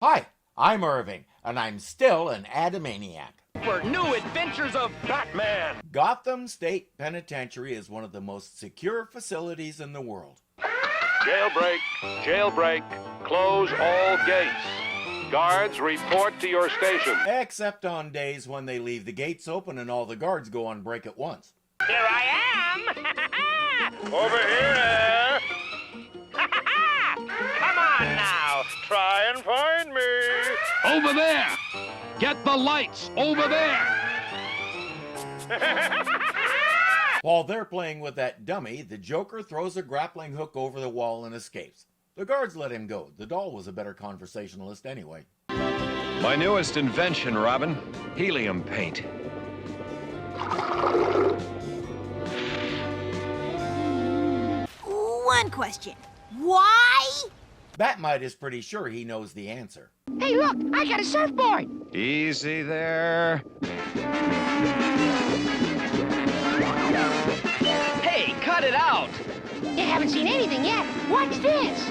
Hi, I'm Irving, and I'm still an Adamaniac. For new adventures of Batman. Gotham State Penitentiary is one of the most secure facilities in the world. Jailbreak, jailbreak, close all gates. Guards, report to your station. Except on days when they leave the gates open and all the guards go on break at once. Here I am! Over here! Come on now, try and find me. Over there! Get the lights over there! While they're playing with that dummy, the Joker throws a grappling hook over the wall and escapes. The guards let him go. The doll was a better conversationalist anyway. My newest invention, Robin. Helium paint. One question. Why? Batmite is pretty sure he knows the answer. Hey, look, I got a surfboard. Easy there. Hey, cut it out! You haven't seen anything yet. Watch this.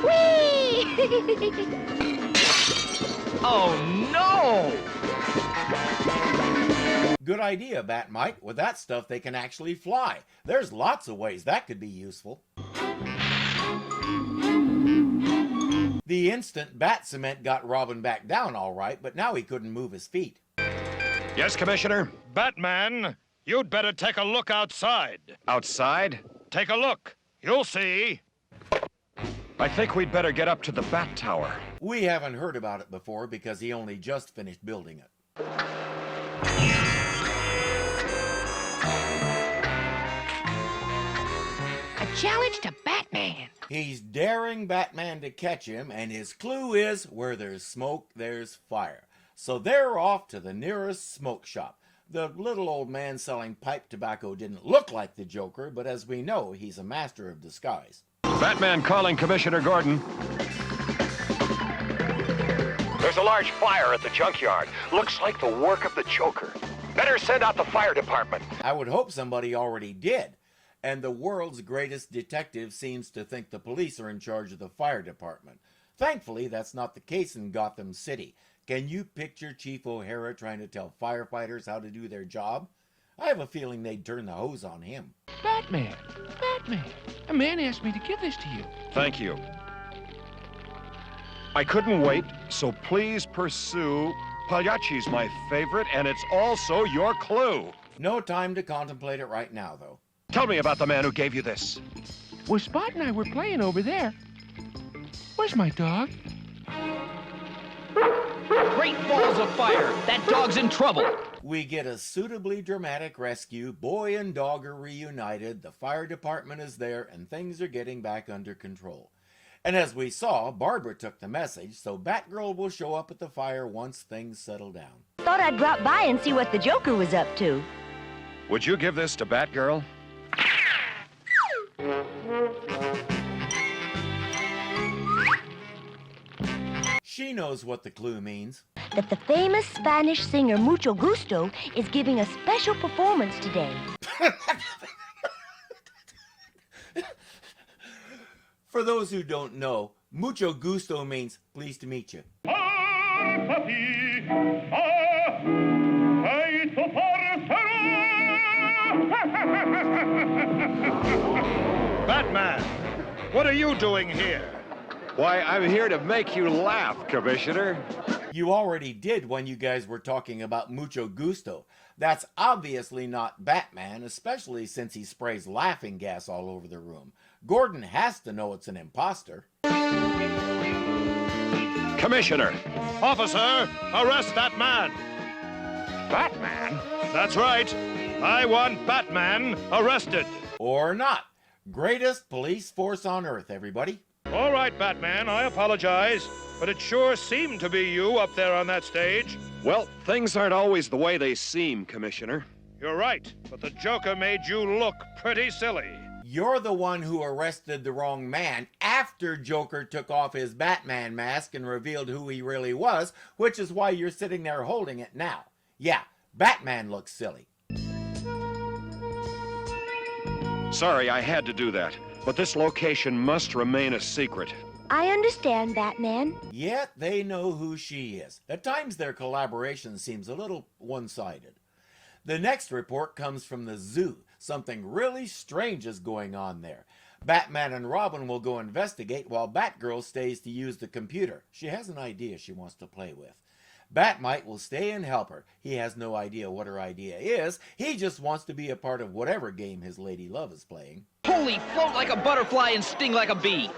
Whee! Oh no! Good idea, Batmite. With that stuff, they can actually fly. There's lots of ways that could be useful. The instant bat cement got Robin back down all right, but now he couldn't move his feet. Yes, Commissioner? Batman, you'd better take a look outside. Outside? Take a look. You'll see. I think we'd better get up to the Bat Tower. We haven't heard about it before because he only just finished building it. A challenge to Batman. He's daring Batman to catch him, and his clue is where there's smoke, there's fire. So they're off to the nearest smoke shop. The little old man selling pipe tobacco didn't look like the Joker, but as we know, he's a master of disguise. Batman calling Commissioner Gordon. There's a large fire at the junkyard. Looks like the work of the Joker. Better send out the fire department. I would hope somebody already did. And the world's greatest detective seems to think the police are in charge of the fire department. Thankfully, that's not the case in Gotham City. Can you picture Chief O'Hara trying to tell firefighters how to do their job? I have a feeling they'd turn the hose on him. Batman! Batman! A man asked me to give this to you. Thank you. I couldn't wait, so please pursue. Pagliacci's my favorite, and it's also your clue. No time to contemplate it right now, though. Tell me about the man who gave you this. Well, Spot and I were playing over there. Where's my dog? Great balls of fire! That dog's in trouble! We get a suitably dramatic rescue. Boy and dog are reunited, the fire department is there, and things are getting back under control. And as we saw, Barbara took the message, so Batgirl will show up at the fire once things settle down. Thought I'd drop by and see what the Joker was up to. Would you give this to Batgirl? She knows what the clue means. That the famous Spanish singer Mucho Gusto is giving a special performance today. For those who don't know, Mucho Gusto means pleased to meet you. Batman, what are you doing here? Why, I'm here to make you laugh, Commissioner. You already did when you guys were talking about Mucho Gusto. That's obviously not Batman, especially since he sprays laughing gas all over the room. Gordon has to know it's an imposter. Commissioner. Officer, arrest that man! Batman? That's right. I want Batman arrested. Or not. Greatest police force on Earth, everybody. All right, Batman, I apologize, but it sure seemed to be you up there on that stage. Well, things aren't always the way they seem, Commissioner. You're right, but the Joker made you look pretty silly. You're the one who arrested the wrong man after Joker took off his Batman mask and revealed who he really was, which is why you're sitting there holding it now. Yeah, Batman looks silly. Sorry, I had to do that. But this location must remain a secret. I understand, Batman. Yet they know who she is. At times their collaboration seems a little one-sided. The next report comes from the zoo. Something really strange is going on there. Batman and Robin will go investigate while Batgirl stays to use the computer. She has an idea she wants to play with. Batmite will stay and help her. He has no idea what her idea is. He just wants to be a part of whatever game his lady love is playing. Holy, float like a butterfly and sting like a bee.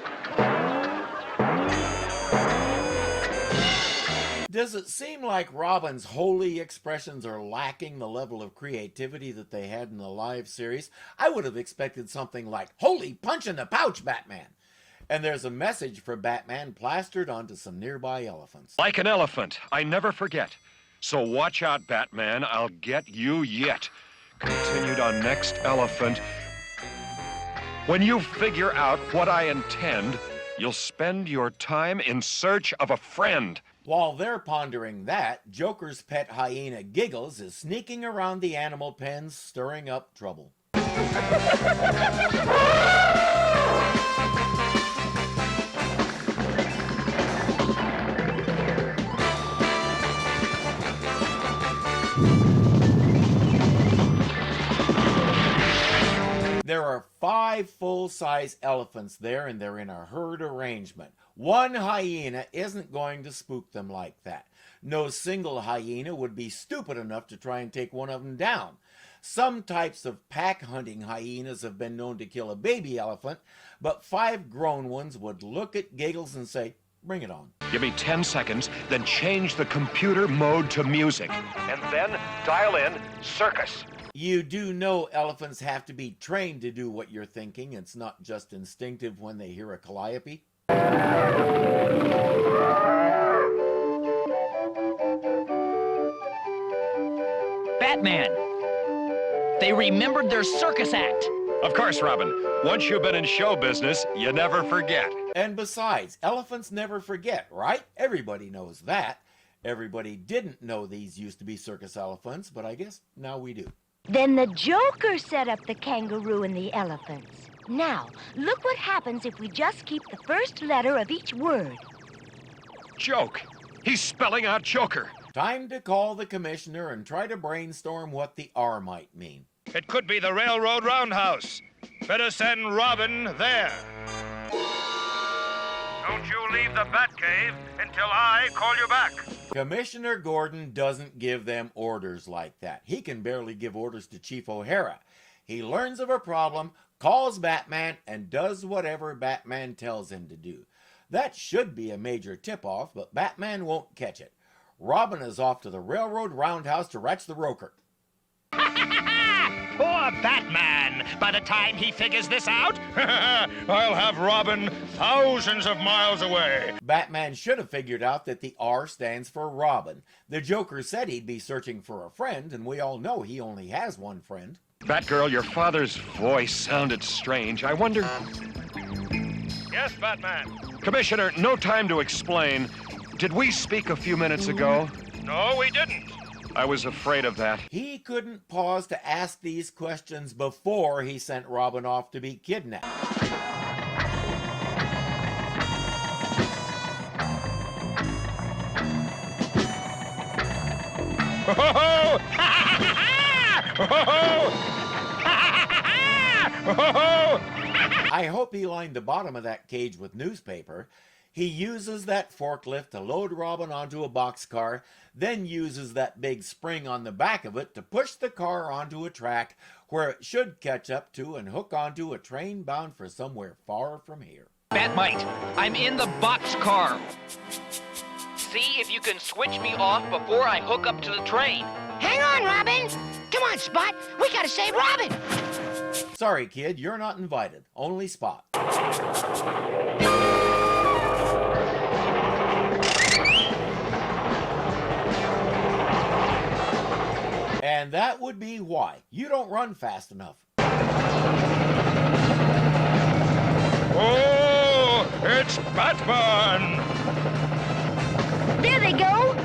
Does it seem like Robin's holy expressions are lacking the level of creativity that they had in the live series? I would have expected something like, "Holy punch in the pouch, Batman!" And there's a message for Batman plastered onto some nearby elephants. Like an elephant, I never forget. So watch out, Batman. I'll get you yet. Continued on next elephant. When you figure out what I intend, you'll spend your time in search of a friend. While they're pondering that, Joker's pet hyena Giggles is sneaking around the animal pens, stirring up trouble. There are 5 full-size elephants there, and they're in a herd arrangement. One hyena isn't going to spook them like that. No single hyena would be stupid enough to try and take one of them down. Some types of pack-hunting hyenas have been known to kill a baby elephant, but 5 grown ones would look at Giggles and say, "Bring it on." Give me 10 seconds, then change the computer mode to music. And then dial in circus. You do know elephants have to be trained to do what you're thinking. It's not just instinctive when they hear a calliope. Batman. They remembered their circus act. Of course, Robin. Once you've been in show business, you never forget. And besides, elephants never forget, right? Everybody knows that. Everybody didn't know these used to be circus elephants, but I guess now we do. Then the Joker set up the kangaroo and the elephants. Now, look what happens if we just keep the first letter of each word. Joke. He's spelling out Joker. Time to call the commissioner and try to brainstorm what the R might mean. It could be the railroad roundhouse. Better send Robin there. Don't you leave the Batcave until I call you back. Commissioner Gordon doesn't give them orders like that. He can barely give orders to Chief O'Hara. He learns of a problem, calls Batman, and does whatever Batman tells him to do. That should be a major tip-off, but Batman won't catch it. Robin is off to the railroad roundhouse to ratch the roker. Poor Batman. By the time he figures this out, I'll have Robin thousands of miles away. Batman should have figured out that the R stands for Robin. The Joker said he'd be searching for a friend, and we all know he only has one friend. Batgirl, your father's voice sounded strange. I wonder... Yes, Batman. Commissioner, no time to explain. Did we speak a few minutes ago? No, we didn't. I was afraid of that. He couldn't pause to ask these questions before he sent Robin off to be kidnapped. I hope he lined the bottom of that cage with newspaper. He uses that forklift to load Robin onto a boxcar, then uses that big spring on the back of it to push the car onto a track where it should catch up to and hook onto a train bound for somewhere far from here. Batmite, I'm in the boxcar. See if you can switch me off before I hook up to the train. Hang on, Robin. Come on, Spot. We gotta save Robin. Sorry, kid, you're not invited. Only Spot. And that would be why. You don't run fast enough. Oh, it's Batman! There they go!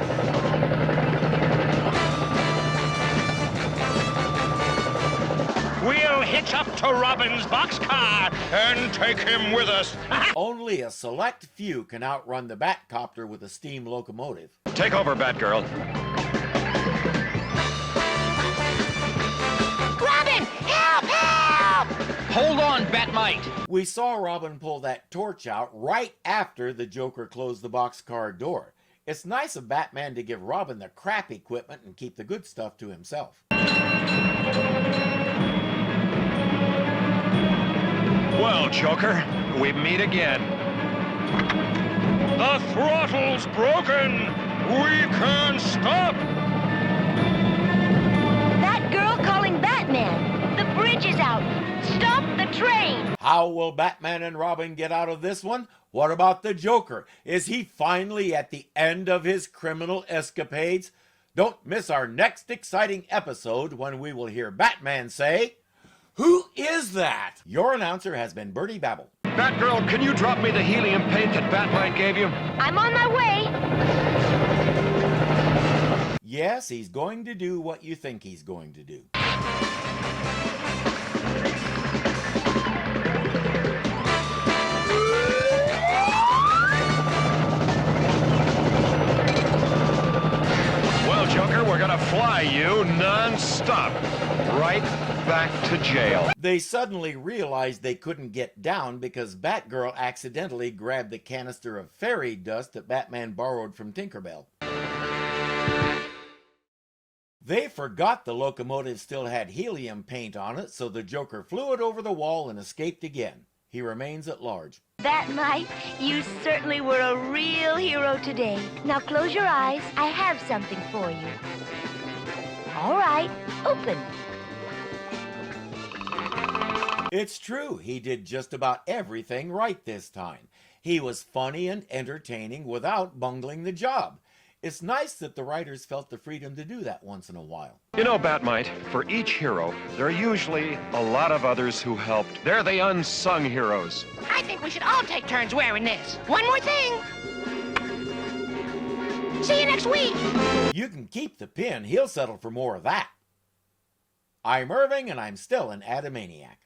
we'll hitch up to Robin's boxcar and take him with us. Only a select few can outrun the Batcopter with a steam locomotive. Take over, Batgirl. Robin, help, help! Hold on, Batmite. We saw Robin pull that torch out right after the Joker closed the boxcar door. It's nice of Batman to give Robin the crap equipment and keep the good stuff to himself. Well, Joker, we meet again. The throttle's broken. We can't stop. That girl calling Batman. The bridge is out. Stop the train. How will Batman and Robin get out of this one? What about the Joker? Is he finally at the end of his criminal escapades? Don't miss our next exciting episode when we will hear Batman say, "Who is that?" Your announcer has been Bertie Babble. Batgirl, can you drop me the helium paint that Batman gave you? I'm on my way. Yes, he's going to do what you think he's going to do. Well, Joker, we're gonna fly you non-stop right back to jail. They suddenly realized they couldn't get down because Batgirl accidentally grabbed the canister of fairy dust that Batman borrowed from Tinkerbell. They forgot the locomotive still had helium paint on it, so the Joker flew it over the wall and escaped again. He remains at large. Batmite, you certainly were a real hero today. Now close your eyes. I have something for you. All right, open. It's true, he did just about everything right this time. He was funny and entertaining without bungling the job. It's nice that the writers felt the freedom to do that once in a while. You know, Batmite, for each hero, there are usually a lot of others who helped. They're the unsung heroes. I think we should all take turns wearing this. One more thing. See you next week. You can keep the pin, he'll settle for more of that. I'm Irving, and I'm still an Adamaniac.